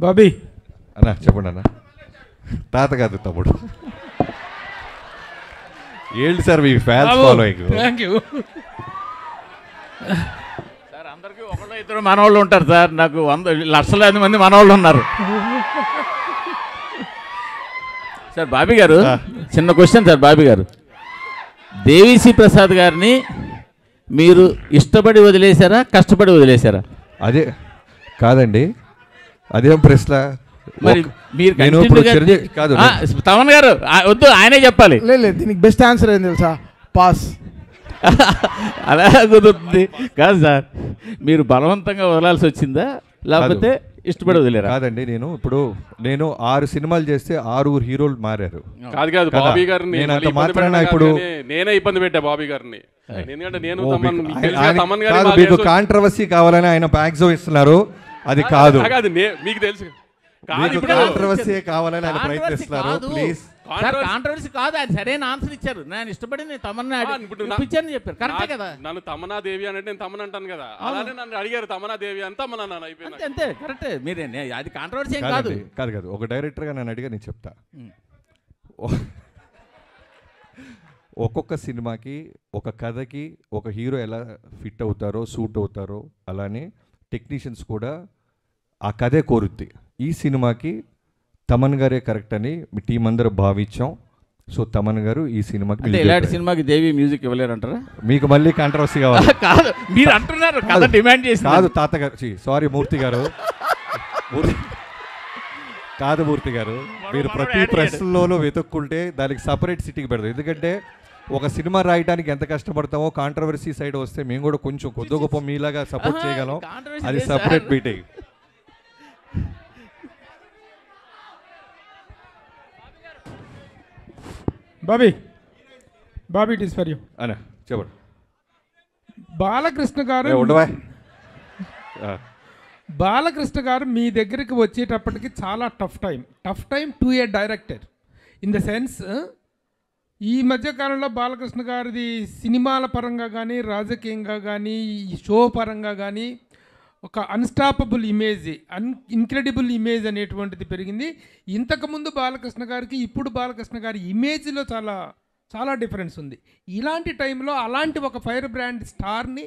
బాబీ అన్నా చెప్పండి అన్న. తాత కాదు తమ్ముడు. ఏంటి sir me fans following? Thank you sir. అందరికీ ఒకళ్ళు ఇద్దరు మనవాళ్ళు ఉంటారు సార్. నాకు లక్షలాది మంది మనవాళ్ళు ఉన్నారు సార్. బాబీ గారు, చిన్న క్వశ్చన్ సార్. బాబీ గారు, దేవిశ్రీ ప్రసాద్ గారిని మీరు ఇష్టపడి వదిలేశారా, కష్టపడి వదిలేశారా? అదే కాదండి, అదేం ప్రశ్న. మరి మీరు కాదు తమన్ గారు వద్దు, ఆయనే చెప్పాలి. లేదు, దీనికి బెస్ట్ ఆన్సర్ ఏం తెలుసా? పాస్. అలా కుదురుతుంది కాదు సార్. మీరు బలవంతంగా వదలాల్సి వచ్చిందా, లేకపోతే ఇష్టపడి వదిలేరా? కాదండి, నేను 6 సినిమాలు చేస్తే 6 హీరోలు మారారు. కాదు బాబీ గారిని ఇప్పుడు నేనే ఇబ్బంది పెట్టా బాబీ గారిని. ఎందుకంటే నేను మీకు కాంట్రవర్సీ కావాలని ఆయన బ్యాగ్స్ ఇస్తున్నారు. అది కాదు, మీకు తెలుసు. కాంట్రవర్సీ కావాలని ఆయన ప్రయత్నిస్తున్నారు. ప్లీజ్, కాంట్రవర్సీ కాదు, ఆయన సరైన ఆన్సర్ ఇచ్చారు. నేను ఇష్టపడి తమన్నా ఇప్పించాను చెప్పారు. కరెక్టే కదా. నన్ను తమన్నా దేవి అంటే నేను తమన్ అంటాను కదా, అలానే నన్ను అడిగారు తమన్నా దేవి అని తమన్నా నాన్న అయిపోయింది. అంతే, కరెక్టే. మీరే అది కాంట్రవర్సీ ఏం కాదు. కాదు ఒక డైరెక్టర్గా నన్ను అడిగా నేను చెప్తా. ఒక్కొక్క సినిమాకి, ఒక కథకి ఒక హీరో ఎలా ఫిట్ అవుతారో, సూట్ అవుతారో, అలానే టెక్నీషియన్స్ కూడా ఆ కథే కోరుద్ది. ఈ సినిమాకి తమన్ గారే కరెక్ట్ అని మీ టీం అందరూ భావించాం. సో తమన్ గారు ఈ సినిమాకి, ఇలాంటి సినిమాకి దేవి మ్యూజిక్ ఇవ్వలేరంటారా? మీకు మళ్ళీ కాంట్రవర్సీ కావాలి? కాదు, మీరు అంటున్నారు కదా, డిమాండ్ చేసి. కాదు తాతగారు, సారీ మూర్తి గారు, కాదు మూర్తి గారు, మీరు ప్రతి ప్రశ్నలోనూ వెతుక్కుంటే దానికి సపరేట్ సిటీకి పెడతాం. ఎందుకంటే ఒక సినిమా రాయడానికి ఎంత కష్టపడతామో కాంట్రవర్సీ సైడ్ వస్తే మేము కూడా కొంచెం కొద్ది గొప్ప మీలాగా సపోర్ట్ చేయగలం. అది separate meeting. Bobby it is for you అన్న చెప్పండి. బాలకృష్ణ గారు మీ దగ్గరికి వచ్చేటప్పటికి చాలా tough time to A director. In the sense, ఈ మధ్యకాలంలో బాలకృష్ణ గారిది సినిమాల పరంగా కానీ, రాజకీయంగా కానీ, షో పరంగా కానీ ఒక అన్స్టాపబుల్ ఇమేజ్, ఇన్క్రెడిబుల్ ఇమేజ్ అనేటువంటిది పెరిగింది. ఇంతకుముందు బాలకృష్ణ గారికి ఇప్పుడు బాలకృష్ణ గారి ఇమేజ్లో చాలా చాలా డిఫరెన్స్ ఉంది. ఇలాంటి టైంలో అలాంటి ఒక ఫైర్ బ్రాండ్ స్టార్ని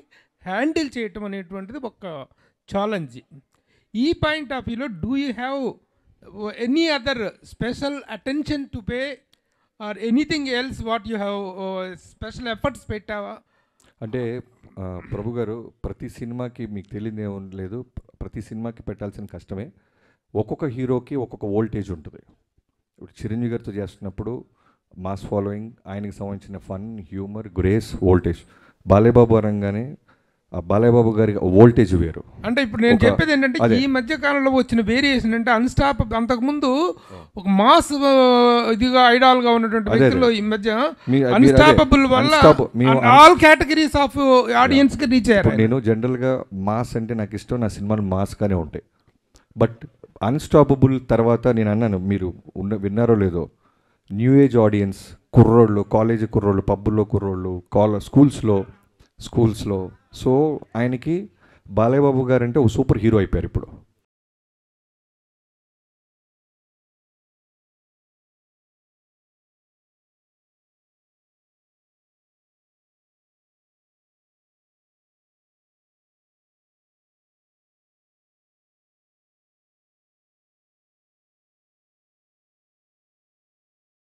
హ్యాండిల్ చేయటం అనేటువంటిది ఒక ఛాలెంజ్. ఈ పాయింట్ ఆఫ్ వ్యూలో do you have any other special attention to pay or anything else what you have special efforts పెట్టావా? అంటే ప్రభు గారు, ప్రతి సినిమాకి మీకు తెలియదు ఏమీ లేదు, ప్రతి సినిమాకి పెట్టాల్సిన కష్టమే. ఒక్కొక్క హీరోకి ఒక్కొక్క వోల్టేజ్ ఉంటుంది. ఇప్పుడు చిరంజీవి గారితో చేస్తున్నప్పుడు మాస్ ఫాలోయింగ్, ఆయనకి సంబంధించిన fun, humour, grace, voltage. Balayya Babu అనగానే ఆ బాలయ్యబాబు గారి వోల్టేజ్ వేరు. అంటే ఇప్పుడు నేను చెప్పేది ఏంటంటే, ఈ మధ్య కాలంలో వచ్చిన వేరియేషన్ అంటే అంతకుముందు ఒక మాస్ ఇదిగా ఐడాల్గా ఉన్నటువంటి వ్యక్తులు ఈ మధ్య అన్స్టాపబుల్ వల్ల ఆల్ కేటగిరీస్ ఆఫ్ ఆడియన్స్కి రీచ్ అయ్యారు. నేను జనరల్గా మాస్ అంటే నాకు ఇష్టం, నా సినిమాలు మాస్గానే ఉంటాయి. బట్ అన్స్టాపబుల్ తర్వాత నేను అన్నాను, మీరు విన్నారో లేదో, న్యూ ఏజ్ ఆడియన్స్, కుర్రోళ్ళు, కాలేజీ కుర్రోళ్ళు, పబ్బుల్లో కుర్రోళ్ళు, స్కూల్స్లో. సో ఆయనకి బాలయ్యబాబు గారు అంటే ఒక సూపర్ హీరో అయిపోయారు ఇప్పుడు.